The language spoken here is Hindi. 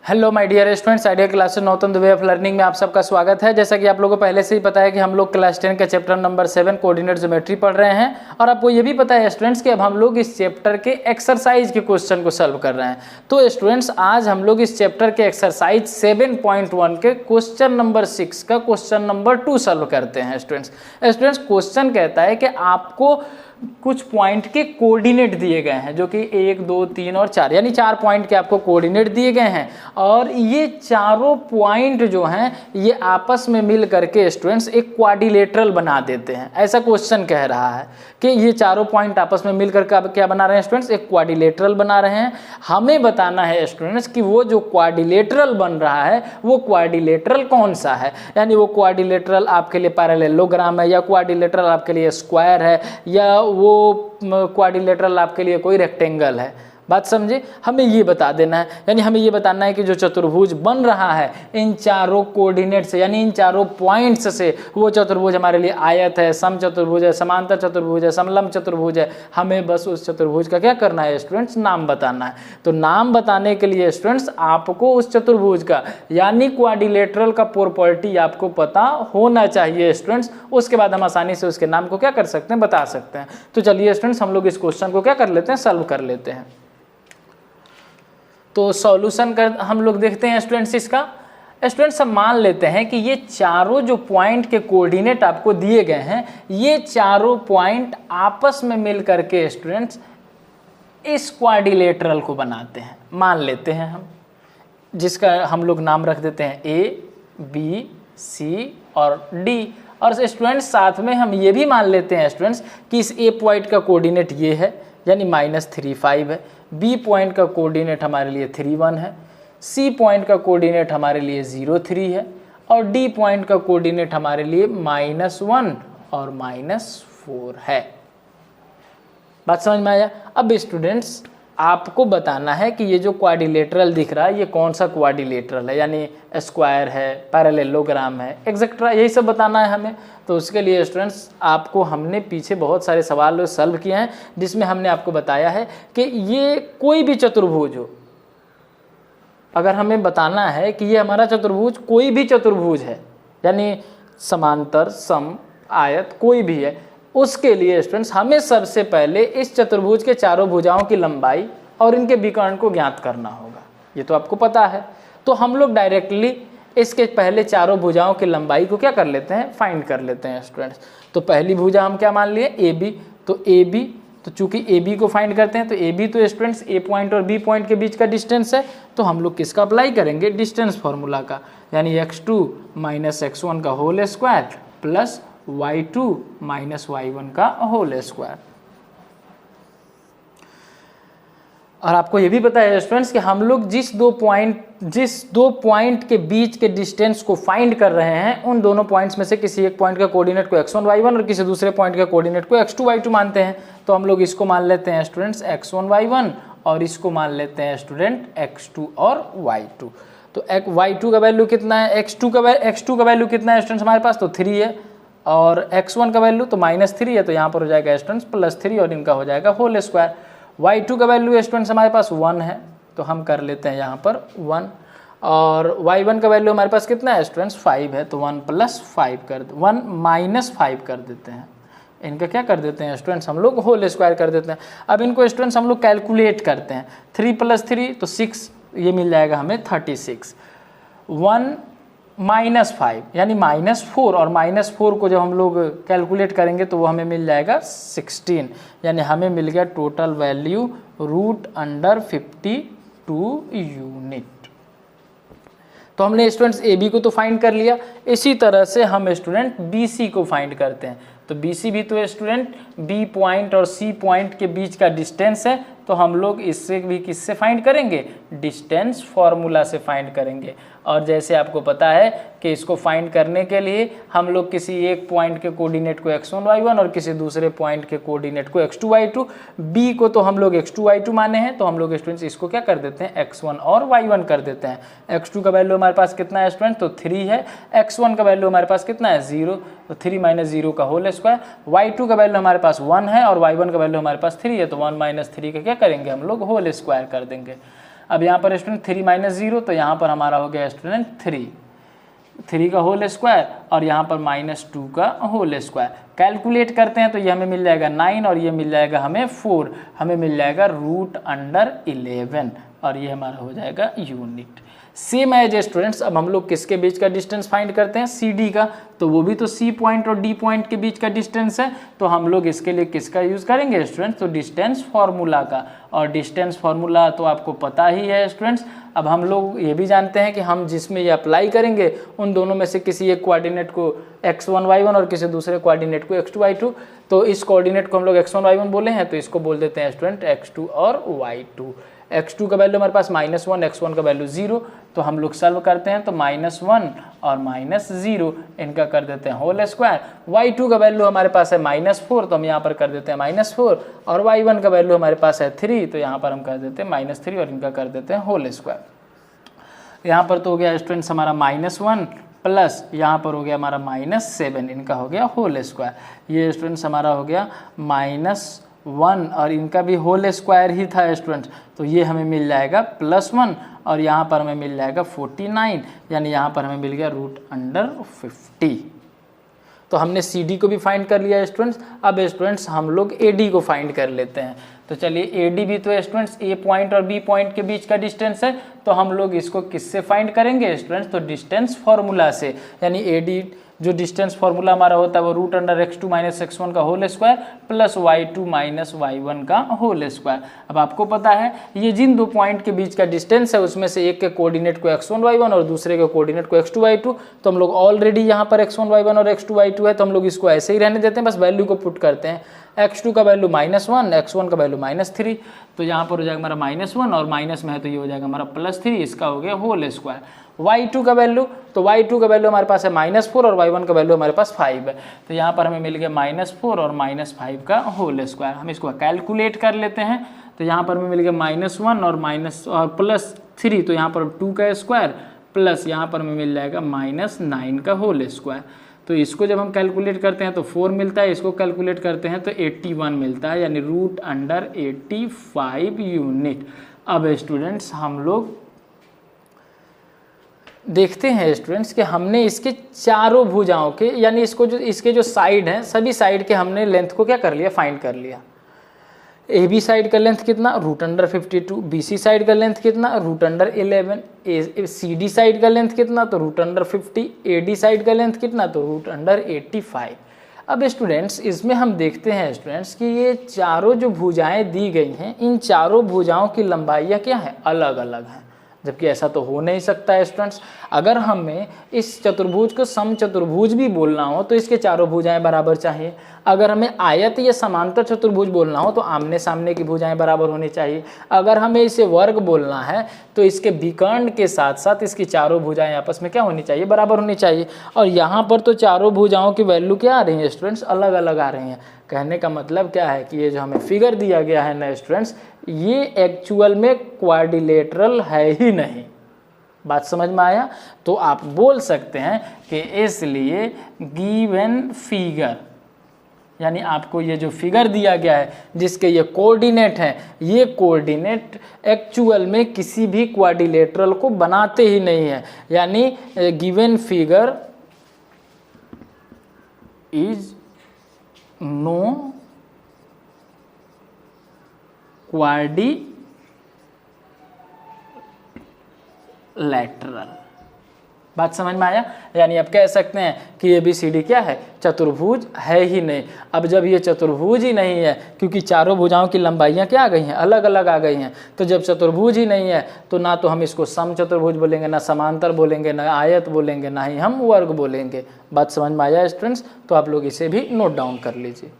Hello my dear students, idea classes north way of learning में आप सबका स्वागत है। जैसा कि आप लोगों को पहले से ही पता है कि हम लोग क्लास 10 के चैप्टर नंबर 7 कोऑर्डिनेट ज्योमेट्री पढ़ रहे हैं और आपको ये भी पता है स्टूडेंट्स कि अब हम लोग इस चैप्टर के एक्सरसाइज के क्वेश्चन को सॉल्व कर रहे हैं। तो स्टूडेंट्स आज हम लोग इस चैप्टर के एक्सरसाइज 7.1 के क्वेश्चन नंबर 6 का क्वेश्चन नंबर 2 सॉल्व करते हैं। स्टूडेंट्स क्वेश्चन कहता है कि आपको कुछ पॉइंट के कोऑर्डिनेट दिए गए हैं, जो कि 1, 2, 3 और 4 यानी 4 पॉइंट के आपको कोऑर्डिनेट दिए गए हैं और ये चारों पॉइंट जो हैं ये आपस में मिल करके स्टूडेंट्स एक क्वाड्रिलेटरल बना देते हैं। ऐसा क्वेश्चन कह रहा है कि ये चारों पॉइंट आपस में मिल करके अब क्या बना रहे हैं स्टूडेंट्स, एक क्वाड्रिलेटरल बना रहे हैं। हमें बताना है स्टूडेंट्स कि वो जो क्वाड्रिलेटरल बन रहा है वो क्वाड्रिलेटरल कौन सा है, यानी वो क्वाड्रिलेटरल आपके लिए पैरेललोग्राम है या क्वाड्रिलेटरल आपके लिए स्क्वायर है या वो क्वाड्रिलेटरल आपके लिए कोई रेक्टेंगल है। बात समझे, हमें ये बता देना है, यानी हमें ये बताना है कि जो चतुर्भुज बन रहा है इन चारों कोऑर्डिनेट से यानी इन चारों पॉइंट्स से, वो चतुर्भुज हमारे लिए आयत है, सम चतुर्भुज है, समांतर चतुर्भुज है, समलंब चतुर्भुज है। हमें बस उस चतुर्भुज का क्या करना है स्टूडेंट्स, नाम बताना है। तो नाम बताने के लिए स्टूडेंट्स आपको उस चतुर्भुज का यानी क्वाड्रिलेटरल का प्रॉपर्टी आपको पता होना चाहिए स्टूडेंट्स। उसके बाद हम आसानी से उसके नाम को क्या कर सकते हैं, बता सकते हैं। तो चलिए स्टूडेंट्स हम लोग इस क्वेश्चन को क्या कर लेते हैं, सॉल्व कर लेते हैं। तो सॉल्यूशन कर हम लोग देखते हैं स्टूडेंट्स इसका। स्टूडेंट्स हम मान लेते हैं कि ये चारों जो पॉइंट के कोऑर्डिनेट आपको दिए गए हैं ये चारों पॉइंट आपस में मिल करके स्टूडेंट्स इस क्वाड्रिलेटरल को बनाते हैं। मान लेते हैं हम, जिसका हम लोग नाम रख देते हैं ए, बी, सी और डी। और स्टूडेंट्स साथ में हम ये भी मान लेते हैं स्टूडेंट्स कि इस ए पॉइंट का कोऑर्डिनेट ये है यानी -3,5 है, बी पॉइंट का कोऑर्डिनेट हमारे लिए 3,1 है, सी पॉइंट का कोऑर्डिनेट हमारे लिए 0,3 है और डी पॉइंट का कोऑर्डिनेट हमारे लिए -1 और -4 है। बात समझ में आया। अब स्टूडेंट्स आपको बताना है कि ये जो क्वाड्रिलेटरल दिख रहा है ये कौन सा क्वाड्रिलेटरल है, यानी स्क्वायर है, पैरेललोग्राम है, एक्सेट्रा, यही सब बताना है हमें। तो उसके लिए स्टूडेंट्स आपको हमने पीछे बहुत सारे सवाल सॉल्व किए हैं जिसमें हमने आपको बताया है कि ये कोई भी चतुर्भुज हो, अगर हमें बताना है कि ये हमारा चतुर्भुज कोई भी चतुर्भुज है यानी समांतर, सम, आयत कोई भी है, उसके लिए स्टूडेंट्स हमें सबसे पहले इस चतुर्भुज के चारों भुजाओं की लंबाई और इनके विकर्ण को ज्ञात करना होगा। ये तो आपको पता है। तो हम लोग डायरेक्टली इसके पहले चारों भुजाओं की लंबाई को क्या कर लेते हैं, फाइंड कर लेते हैं स्टूडेंट्स। तो पहली भुजा हम क्या मान लिए, ए बी। तो ए बी, तो चूंकि ए बी को फाइंड करते हैं तो ए बी तो स्टूडेंट्स ए पॉइंट और बी पॉइंट के बीच का डिस्टेंस है। तो हम लोग किसका अप्लाई करेंगे, डिस्टेंस फार्मूला का, यानी x2 - x1 का whole square plus y2 - y1 का होल स्क्वायर। और आपको ये भी पता है स्टूडेंट्स कि हम लोग जिस दो पॉइंट के बीच के डिस्टेंस को फाइंड कर रहे हैं उन दोनों पॉइंट्स में से किसी एक पॉइंट का कोऑर्डिनेट को x1 y1 और किसी दूसरे पॉइंट का कोऑर्डिनेट को x2 y2 मानते हैं। तो हम लोग इसको मान लेते हैं स्टूडेंट्स x1 y1 और इसको मान लेते हैं स्टूडेंट x2 और y2। तो y2 का वैल्यू कितना है, x2 का वैल्यू कितना है स्टूडेंट्स हमारे पास, तो 3 है और x1 का वैल्यू तो -3 है, तो यहाँ पर हो जाएगा स्टूडेंट्स +3 और इनका हो जाएगा होल स्क्वायर। y2 का वैल्यू स्टूडेंट्स हमारे पास 1 है, तो हम कर लेते हैं यहाँ पर 1 और y1 का वैल्यू हमारे पास कितना है स्टूडेंट्स 5 है, तो 1 + 5 कर 1 - 5 कर देते हैं। इनका क्या कर देते हैं स्टूडेंट्स, हम लोग होल स्क्वायर कर देते हैं। अब इनको स्टूडेंट्स हम लोग कैलकुलेट करते हैं, 3 + 3 तो 6, ये मिल जाएगा हमें 36। 1 - 5 यानी -4 और -4 को जब हम लोग कैलकुलेट करेंगे तो वो हमें मिल जाएगा 16, यानी हमें मिल गया टोटल वैल्यू √52 यूनिट। तो हमने स्टूडेंट्स ए बी को तो फाइंड कर लिया। इसी तरह से हम स्टूडेंट बी सी को फाइंड करते हैं। तो बी सी भी तो स्टूडेंट बी पॉइंट और सी पॉइंट के बीच का डिस्टेंस है, तो हम लोग इससे भी किससे फाइंड करेंगे, डिस्टेंस फार्मूला से फाइंड करेंगे। और जैसे आपको पता है कि इसको फाइंड करने के लिए हम लोग किसी एक पॉइंट के कोऑर्डिनेट को x1 y1 और किसी दूसरे पॉइंट के कोऑर्डिनेट को x2 y2, b को तो हम लोग x2 y2 माने हैं, तो हम लोग स्टूडेंट्स इसको क्या कर देते हैं x1 और y1 कर देते हैं। x2 का वैल्यू हमारे पास कितना है स्टूडेंट, तो 3 है। x1 का वैल्यू हमारे पास कितना है 0, तो 3 - 0 का होल स्क्वायर। y2 का वैल्यू हमारे पास 1 है और y1 का वैल्यू हमारे पास 3 है, तो 1 - 3 का क्या करेंगे हम लोग होल स्क्वायर कर देंगे। अब यहाँ पर स्टूडेंट 3 माइनस 0, तो यहाँ पर हमारा हो गया स्टूडेंट 3 का होल स्क्वायर और यहाँ पर -2 का होल स्क्वायर। कैलकुलेट करते हैं तो ये हमें मिल जाएगा 9 और ये मिल जाएगा हमें 4, हमें मिल जाएगा √11 और ये हमारा हो जाएगा यूनिट। सेम एज स्टूडेंट्स, अब हम लोग किसके बीच का डिस्टेंस फाइंड करते हैं, सी डी का, तो वो भी तो सी पॉइंट और डी पॉइंट के बीच का डिस्टेंस है, तो हम लोग इसके लिए किसका यूज़ करेंगे स्टूडेंट्स, तो डिस्टेंस फार्मूला का। और डिस्टेंस फार्मूला तो आपको पता ही है स्टूडेंट्स। अब हम लोग ये भी जानते हैं कि हम जिसमें ये अप्लाई करेंगे उन दोनों में से किसी एक कोऑर्डिनेट को x1 y1 और किसी दूसरे कोऑर्डिनेट को x2 y2, तो इस कोऑर्डिनेट को हम लोग x1 y1 बोले हैं, तो इसको बोल देते हैं स्टूडेंट x2 और y2। x2 का वैल्यू हमारे पास -1, x1 का वैल्यू 0, तो हम लोग सॉल्व करते हैं तो -1 और -0 इनका कर देते हैं होल स्क्वायर। y2 का वैल्यू हमारे पास है -4, तो हम यहाँ पर कर देते हैं -4 और y1 का वैल्यू हमारे पास है 3, तो यहाँ पर हम कर देते हैं -3 और इनका कर देते हैं होल स्क्वायर। यहाँ पर तो हो गया स्टूडेंट्स हमारा -1 प्लस यहाँ पर हो गया हमारा -7, इनका हो गया होल स्क्वायर। ये स्टूडेंट्स हमारा हो गया -1 और इनका भी होल स्क्वायर ही था स्टूडेंट्स, तो ये हमें मिल जाएगा +1 और यहाँ पर हमें मिल जाएगा 49, यानी यहाँ पर हमें मिल गया √50। तो हमने सी डी को भी फाइंड कर लिया स्टूडेंट्स। अब स्टूडेंट्स हम लोग ए डी को फाइंड कर लेते हैं। तो चलिए ए डी भी तो स्टूडेंट्स ए पॉइंट और बी पॉइंट के बीच का डिस्टेंस है, तो हम लोग इसको किससे फाइंड करेंगे स्टूडेंट्स, तो डिस्टेंस फार्मूला से। यानी ए डी जो डिस्टेंस फार्मूला हमारा होता है वो √x2 - x1 का whole square plus y2 - y1 का होल स्क्वायर। अब आपको पता है ये जिन दो पॉइंट के बीच का डिस्टेंस है उसमें से एक के कोऑर्डिनेट को x1 y1 और दूसरे के कोऑर्डिनेट को x2 y2, तो हम लोग ऑलरेडी यहाँ पर x1 y1 और x2 y2 है, तो हम लोग इसको ऐसे ही रहने देते हैं, बस वैल्यू को पुट करते हैं। x2 का वैल्यू -1, x1 का वैल्यू -3, तो यहाँ पर हो जाएगा हमारा -1 और माइनस में है तो ये हो जाएगा हमारा +3, इसका हो गया होल स्क्वायर। y2 का वैल्यू, तो y2 का वैल्यू हमारे पास है -4 और y1 का वैल्यू हमारे पास 5 है, तो यहाँ पर हमें मिल गया -4 और -5 का होल स्क्वायर। हम इसको कैलकुलेट कर लेते हैं, तो यहाँ पर हमें मिल गया -1 और +3, तो यहाँ पर 2 का स्क्वायर प्लस यहाँ पर हमें मिल जाएगा -9 का होल स्क्वायर। तो इसको जब हम कैलकुलेट करते हैं तो 4 मिलता है, इसको कैलकुलेट करते हैं तो 81 मिलता है, यानी √85 यूनिट। अब स्टूडेंट्स हम लोग देखते हैं स्टूडेंट्स कि हमने इसके चारों भुजाओं के, यानी इसके जो साइड हैं सभी साइड के हमने लेंथ को क्या कर लिया, फाइंड कर लिया। ए बी साइड का लेंथ कितना, √52, बी सी साइड का लेंथ कितना, √11, सी डी साइड का लेंथ कितना, तो √50, ए डी साइड का लेंथ कितना, तो √85। अब स्टूडेंट्स इसमें हम देखते हैं स्टूडेंट्स कि ये चारों जो भुजाएं दी गई हैं, इन चारों भुजाओं की लंबाइयाँ क्या हैं, अलग अलग हैं, जबकि ऐसा तो हो नहीं सकता है स्टूडेंट्स। अगर हमें इस चतुर्भुज को समचतुर्भुज भी बोलना हो तो इसके चारों भुजाएं बराबर चाहिए। अगर हमें आयत या समांतर चतुर्भुज बोलना हो तो आमने सामने की भुजाएं बराबर होनी चाहिए। अगर हमें इसे वर्ग बोलना है तो इसके विकर्ण के साथ साथ इसकी चारों भुजाएं आपस में क्या होनी चाहिए, बराबर होनी चाहिए। और यहाँ पर तो चारों भुजाओं की वैल्यू क्या आ रही है स्टूडेंट्स, अलग अलग आ रही हैं। कहने का मतलब क्या है कि ये जो हमें फिगर दिया गया है ना स्टूडेंट्स, ये एक्चुअल में क्वाड्रिलेटरल है ही नहीं। बात समझ में आया? तो आप बोल सकते हैं कि इसलिए गिवन फिगर, यानी आपको ये जो फिगर दिया गया है जिसके ये कोऑर्डिनेट हैं, ये कोऑर्डिनेट एक्चुअल में किसी भी क्वाड्रिलेटरल को बनाते ही नहीं है। यानी given figure is no quadrilateral. बात समझ में आया? यानी आप कह सकते हैं कि ये ABCD क्या है, चतुर्भुज है ही नहीं। अब जब ये चतुर्भुज ही नहीं है, क्योंकि चारों भुजाओं की लंबाइयाँ क्या आ गई हैं, अलग अलग आ गई हैं, तो जब चतुर्भुज ही नहीं है तो ना तो हम इसको समचतुर्भुज बोलेंगे, ना समांतर बोलेंगे, ना आयत बोलेंगे, ना ही हम वर्ग बोलेंगे। बात समझ में आया स्टूडेंट्स? तो आप लोग इसे भी नोट डाउन कर लीजिए।